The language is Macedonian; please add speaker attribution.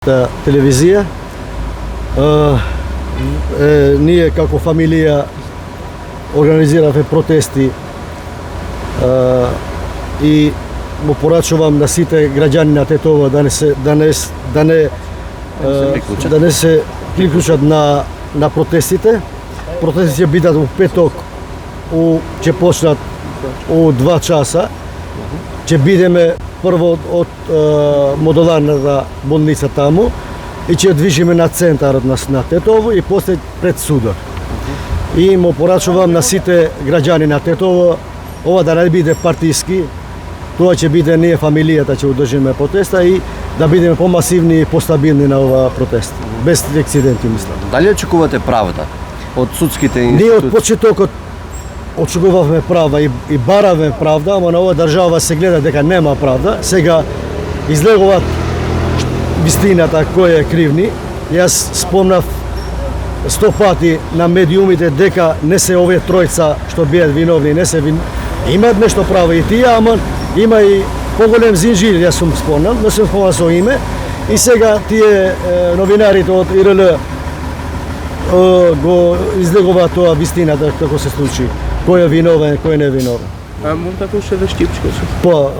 Speaker 1: телевизија. Ние како фамилија организиравме протести и му порачувам на сите граѓани на Тетово да не се приклучат на протестите. Протестите ќе бидат у петок, ќе почнат у 2 часа. Ќе бидеме прво од модуларната болница таму и ќе движиме на центарот на Тетово и после пред судот. И му порачувам на сите граѓани на Тетово ова да не биде партиски, тоа ќе биде ние фамилијата ќе одржиме протеста и да бидеме помасивни и постабилни на ова протест, без инциденти мислам.
Speaker 2: Дали очекувате правда од судските институции?
Speaker 1: Ние од почетокот очекувавме правда и баравме правда, ама на ова држава се гледа дека нема правда. Сега излегуваат вистината кој е кривни. Јас спомнав 100 пати на медиумите дека не се овие тројца што биат виновни, не се имаат нешто право и тие, ама има и поголем зинџир, јас сум спомнал, не сум спомнал со име. И сега тие новинарите од ИРЛ го излегуваат тоа вистината како се случи. Кој е виновен, кој не е виновен.
Speaker 3: Am montat уште да штипчко.
Speaker 1: Па,